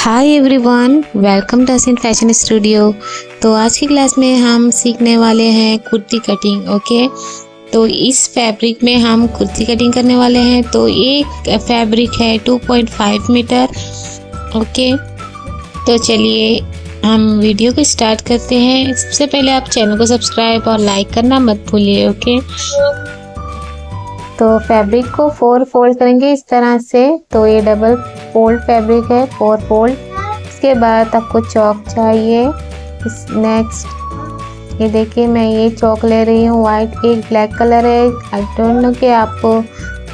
Hi everyone, welcome to Asin fashion studio. तो आज की क्लास में हम सीखने वाले हैं कुर्ती कटिंग। ओके, तो इस फैब्रिक में हम कुर्ती कटिंग करने वाले हैं। तो ये फैब्रिक है 2.5 मीटर। ओके, तो चलिए हम वीडियो को स्टार्ट करते हैं। सबसे पहले आप चैनल को सब्सक्राइब और लाइक करना मत भूलिए। ओके, तो फैब्रिक को 4 फोल्ड करेंगे इस तरह से। तो ये डबल फोल्ड फैब्रिक है, 4 फोल्ड। इसके बाद आपको चौक चाहिए। नेक्स्ट ये देखिए, मैं ये चौक ले रही हूँ वाइट, एक ब्लैक कलर है। आई डोंट नो कि आपको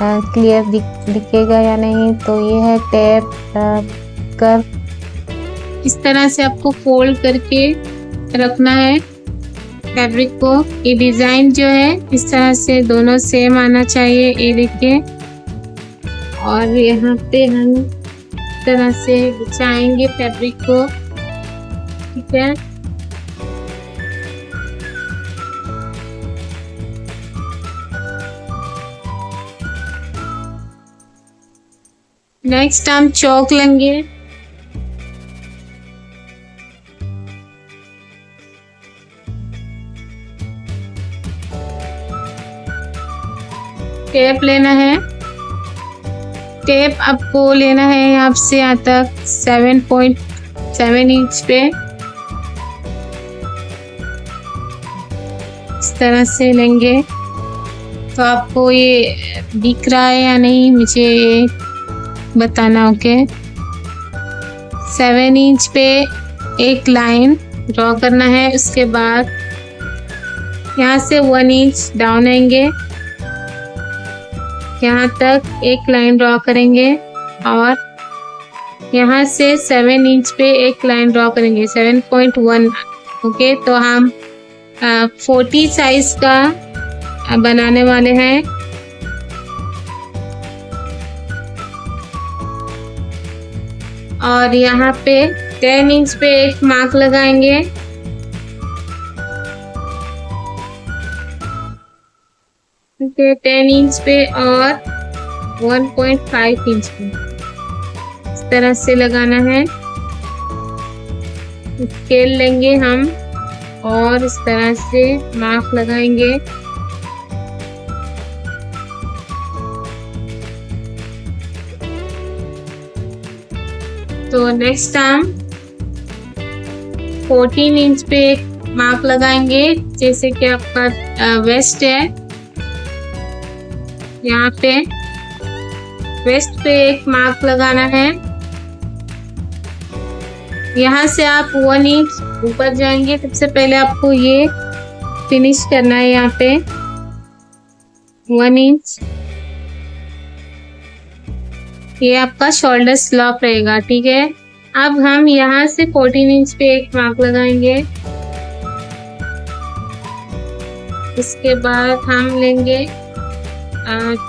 क्लियर दिखेगा या नहीं। तो ये है टेप कर, इस तरह से आपको फोल्ड करके रखना है फैब्रिक को। ये डिजाइन जो है इस तरह से दोनों सेम आना चाहिए, ये देखिए। और यहाँ पे हम इस तरह से बिछाएंगे फैब्रिक को, ठीक है। नेक्स्ट हम चौक लेंगे। टेप लेना है। टेप आपको लेना है यहाँ से यहाँ तक 7.7 इंच पे, इस तरह से लेंगे। तो आपको ये दिख रहा है या नहीं मुझे ये बताना। ओके, 7 इंच पे एक लाइन ड्रॉ करना है। उसके बाद यहाँ से 1 इंच डाउन आएंगे, यहाँ तक एक लाइन ड्रॉ करेंगे। और यहाँ से 7 इंच पे एक लाइन ड्रॉ करेंगे, 7.1। ओके, तो हम 40 साइज का बनाने वाले हैं। और यहाँ पे 10 इंच पे एक मार्क लगाएंगे। ओके, 10 इंच पे और 1.5 इंच पे इस तरह से लगाना है। स्केल लेंगे हम और इस तरह से मार्क लगाएंगे। तो नेक्स्ट हम 14 इंच पे एक मार्क लगाएंगे। जैसे कि आपका वेस्ट है, यहाँ पे वेस्ट पे एक मार्क लगाना है। यहाँ से आप 1 इंच ऊपर जाएंगे। सबसे पहले आपको ये फिनिश करना है यहाँ पे 1 इंच। ये आपका शोल्डर स्लॉप रहेगा, ठीक है। अब हम यहाँ से 14 इंच पे एक मार्क लगाएंगे। इसके बाद हम लेंगे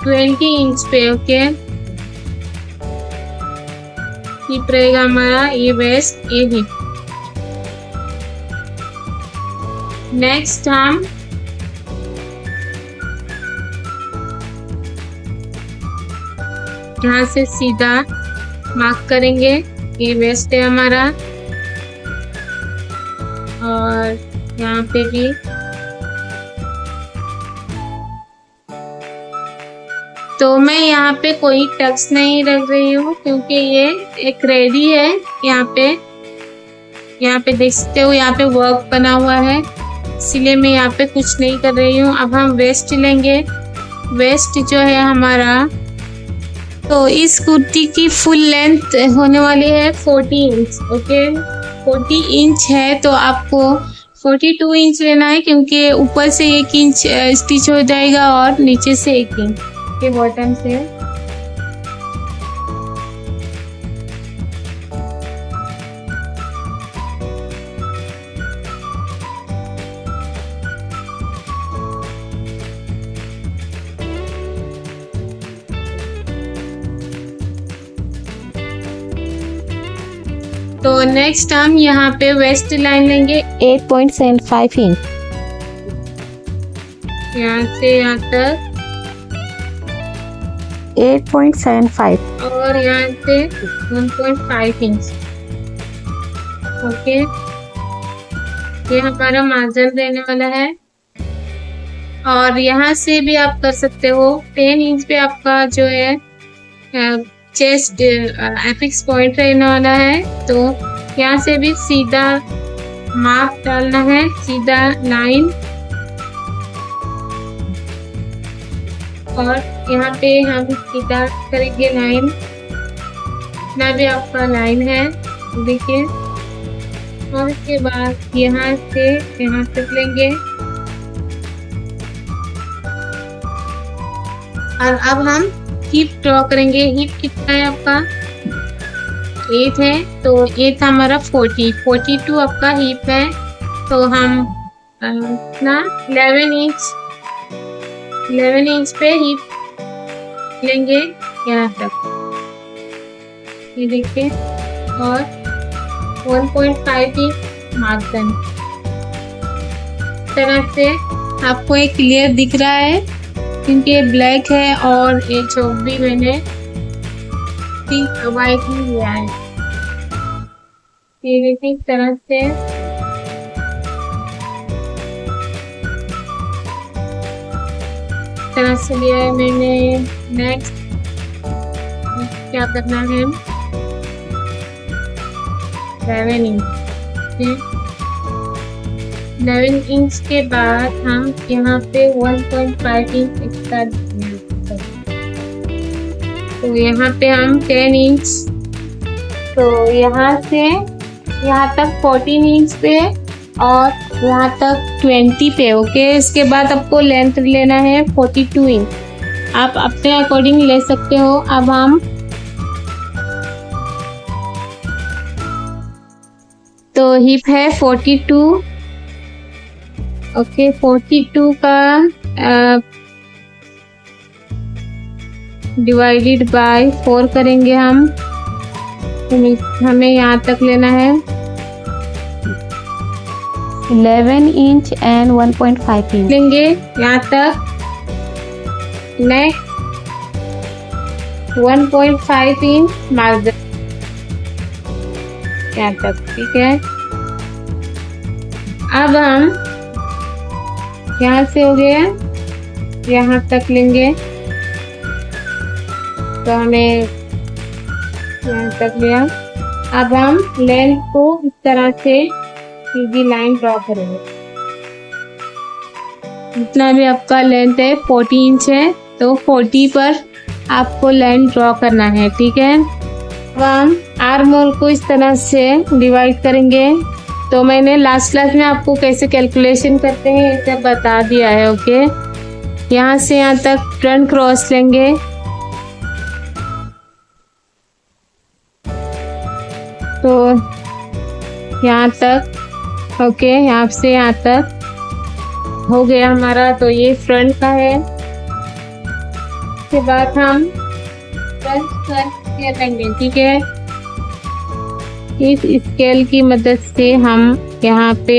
20 इंच पे। ओके, हिप रहेगा हमारा, ये वेस्ट, ये हिप। नेक्स्ट हम यहाँ से सीधा मार्क करेंगे, ये वेस्ट है हमारा। और यहाँ पे भी तो मैं यहाँ पे कोई टक्स नहीं रख रही हूँ क्योंकि ये एक रेडी है। यहाँ पे देख सकते हो, यहाँ पे वर्क बना हुआ है, इसीलिए मैं यहाँ पे कुछ नहीं कर रही हूँ। अब हम वेस्ट लेंगे। वेस्ट जो है हमारा, तो इस कुर्ती की फुल लेंथ होने वाली है 40 इंच। ओके, 40 इंच है तो आपको 42 इंच लेना है, क्योंकि ऊपर से 1 इंच स्टिच हो जाएगा और नीचे से 1 इंच के बॉटम से। तो नेक्स्ट हम यहाँ पे वेस्ट लाइन लेंगे 8.75 इंच, यहाँ से यहाँ तक 8.75 और यहाँ से 1.5 इंच। ओके, ये हमारा मार्जिन रहने वाला है। और यहाँ से भी आप कर सकते हो 10 इंच पे आपका जो है चेस्ट एपिक्स पॉइंट रहने वाला है। तो यहाँ से भी सीधा मार्क डालना है, सीधा लाइन, और यहाँ पे हम सीधा करेंगे लाइन, इतना भी आपका लाइन है देखिए। और उसके बाद यहाँ तक लेंगे। और अब हम हिप ड्रॉ करेंगे। हिप कितना है आपका 8 है, तो 8 हमारा 42 आपका हिप है। तो हम इतना 11 इंच पे हिप लेंगे यहाँ तक, ये देखिए। और 1.5 इंच मार्जिन, तरह से आपको एक क्लियर दिख रहा है क्योंकि ये ब्लैक है और ये चौक भी मैंने पिंक वाइट ही लिया है। ये देखिए इस तरह से लिया है मैंने। नेक्स्ट क्या करना है, 11 इंच। 11 इंच के बाद हम यहाँ पे 1.5 इंच एक्स्ट्रा देंगे। तो यहाँ पे हम 10 इंच, तो यहाँ से यहाँ तक 14 इंच पे और यहाँ तक 20 पे। ओके, इसके बाद आपको लेंथ लेना है 42 इंच, आप अपने अकॉर्डिंग ले सकते हो। अब हम तो हिप है 42, ओके, 42 का डिवाइडेड बाय 4 करेंगे हम। हमें यहाँ तक लेना है 11 इंच एंड 1.5 इंच लेंगे यहाँ तक। नेक्स्ट 1.5 इंच मार्जिन यहाँ तक, ठीक है। अब हम यहाँ से हो गया यहाँ तक लेंगे, तो हमें यहाँ तक लिया। अब हम लेंथ को इस तरह से सीधी लाइन ड्रॉ करेंगे। जितना भी आपका लेंथ है 40 इंच है, तो 40 पर आपको लाइन ड्रॉ करना है, ठीक है। अब हम आर्म होल को इस तरह से डिवाइड करेंगे। तो मैंने लास्ट क्लास में आपको कैसे कैलकुलेशन करते हैं ये सब बता दिया है, ओके। यहाँ से यहाँ तक फ्रंट क्रॉस लेंगे, तो यहाँ तक, ओके, यहाँ से यहाँ तक हो गया हमारा। तो ये फ्रंट का है। उसके बाद हम फ्रंट कट लेंगे, ठीक है। इस स्केल की मदद से हम यहाँ पे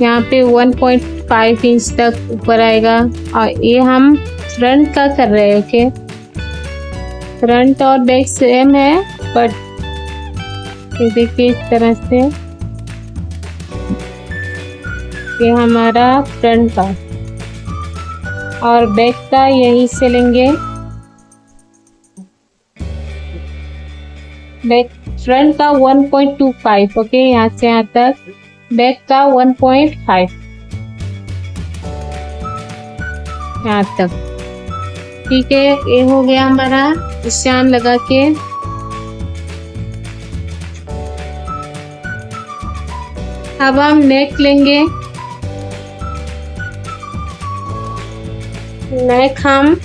1.5 इंच तक ऊपर आएगा। और ये हम फ्रंट का कर रहे हैं, ओके। फ्रंट और बैक सेम है, बट ये देखिए इस तरह से ये हमारा फ्रंट का, और बैक का यही से लेंगे। बैक फ्रंट का 1.25, ओके, यहाँ से यहाँ तक। बैक का 1.5 यहाँ तक, ठीक है। ये हो गया हमारा निशान लगा के। अब हम नेक लेंगे। नेक हम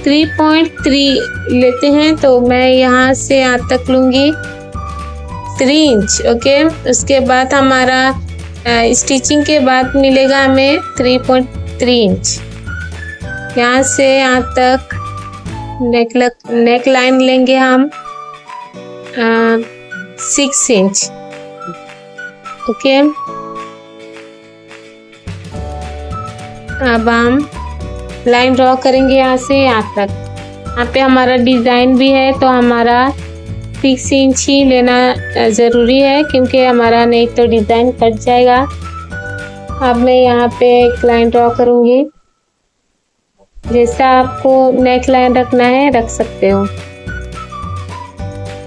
3.3 लेते हैं, तो मैं यहाँ से यहाँ तक लूँगी 3 इंच, ओके। उसके बाद हमारा स्टिचिंग के बाद मिलेगा हमें 3.3 इंच। यहाँ से यहाँ तक नेक लाइन लेंगे हम 6 इंच, ओके। अब हम लाइन ड्रॉ करेंगे यहाँ से यहाँ तक। यहाँ पे हमारा डिजाइन भी है, तो हमारा 6 इंच ही लेना ज़रूरी है, क्योंकि हमारा नहीं तो डिज़ाइन कट जाएगा। अब मैं यहाँ पे एक लाइन ड्रॉ करूँगी। जैसा आपको नेक लाइन रखना है रख सकते हो।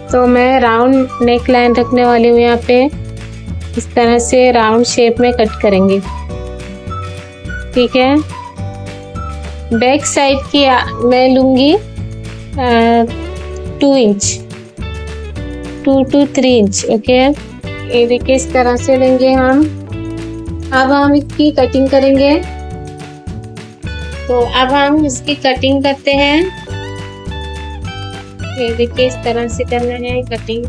तो मैं राउंड नेक लाइन रखने वाली हूँ। यहाँ पे इस तरह से राउंड शेप में कट करेंगे, ठीक है। बैक साइड की मैं लूँगी 2 इंच, 2 to 3 इंच, ओके। ये देखिए इस तरह से लेंगे हम। अब हम इसकी कटिंग करेंगे। तो अब हम इसकी कटिंग करते हैं। ये देखिए इस तरह से करना है कटिंग।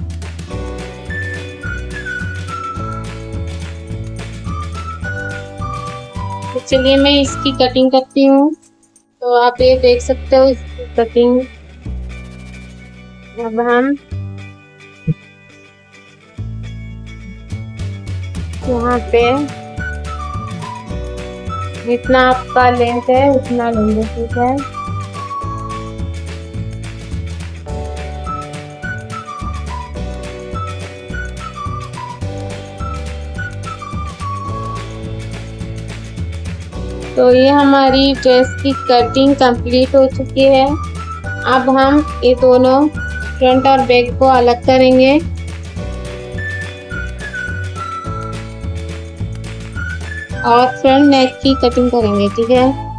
तो चलिए मैं इसकी कटिंग करती हूँ। तो आप ये देख सकते हो इसकी कटिंग। अब हम यहाँ पे जितना आपका लेंथ है उतना लेंगे, ठीक है। तो ये हमारी ड्रेस की कटिंग कंप्लीट हो चुकी है। अब हम ये दोनों फ्रंट और बैक को अलग करेंगे। और फ्रंट नेक की कटिंग करेंगे, ठीक है।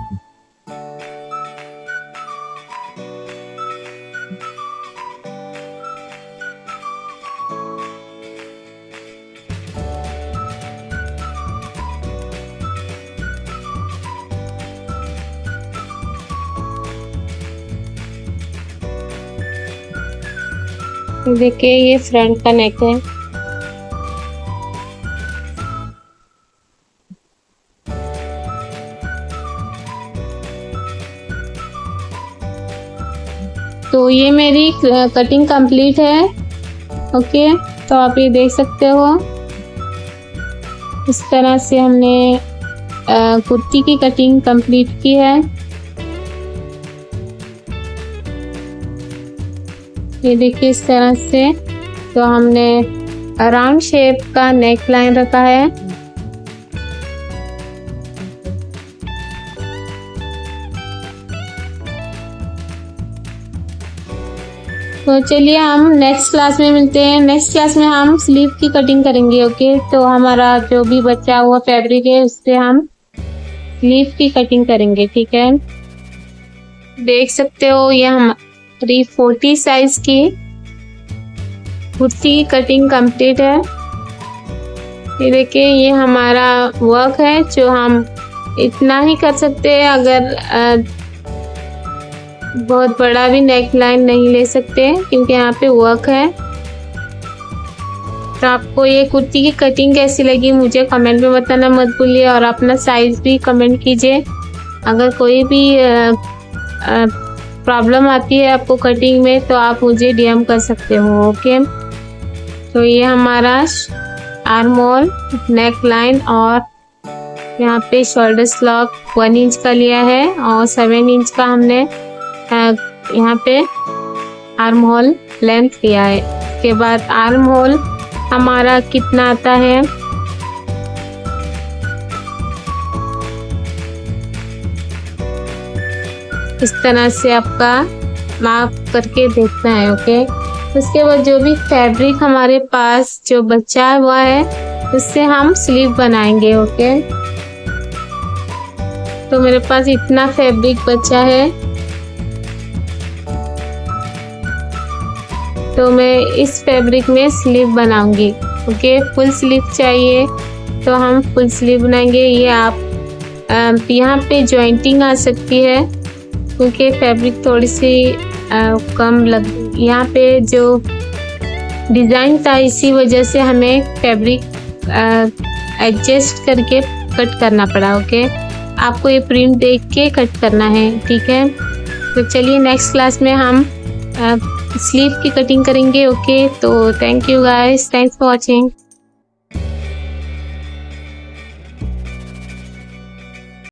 देखिए ये फ्रंट का नेक है। तो ये मेरी कटिंग कंप्लीट है, ओके। तो आप ये देख सकते हो इस तरह से हमने कुर्ती की कटिंग कंप्लीट की है। ये देखिए इस तरह से। तो हमने राउंड शेप का नेक लाइन रखा है। तो चलिए हम नेक्स्ट क्लास में मिलते हैं। नेक्स्ट क्लास में हम स्लीव की कटिंग करेंगे, ओके। तो हमारा जो भी बचा हुआ फैब्रिक है उससे हम स्लीव की कटिंग करेंगे, ठीक है। देख सकते हो ये हमारी 40 साइज की कुर्ती की कटिंग कंप्लीट है। ये देखिए ये हमारा वर्क है जो हम इतना ही कर सकते हैं। अगर बहुत बड़ा भी नेक लाइन नहीं ले सकते क्योंकि यहाँ पे वर्क है। तो आपको ये कुर्ती की कटिंग कैसी लगी मुझे कमेंट में बताना मत भूलिए, और अपना साइज भी कमेंट कीजिए। अगर कोई भी प्रॉब्लम आती है आपको कटिंग में तो आप मुझे डीएम कर सकते हो, ओके। तो ये हमारा आर्म होल, नेक लाइन और यहाँ पे शोल्डर स्लॉप 1 इंच का लिया है और 7 इंच का हमने यहाँ पे आर्म होल लेंथ लिया है। उसके बाद आर्म होल हमारा कितना आता है, इस तरह से आपका माप करके देखना है, ओके। उसके बाद जो भी फैब्रिक हमारे पास जो बचा हुआ है उससे हम स्लीव बनाएंगे, ओके। तो मेरे पास इतना फैब्रिक बचा है, तो मैं इस फैब्रिक में स्लीव बनाऊंगी, ओके। फुल स्लीव चाहिए तो हम फुल स्लीव बनाएंगे। ये आप यहाँ पे जॉइंटिंग आ सकती है क्योंकि फैब्रिक थोड़ी सी कम लग, यहाँ पे जो डिज़ाइन था इसी वजह से हमें फैब्रिक एडजस्ट करके कट करना पड़ा, ओके। आपको ये प्रिंट देख के कट करना है, ठीक है। तो चलिए नेक्स्ट क्लास में हम स्लीव की कटिंग करेंगे, ओके। तो thank you guys, thanks for watching.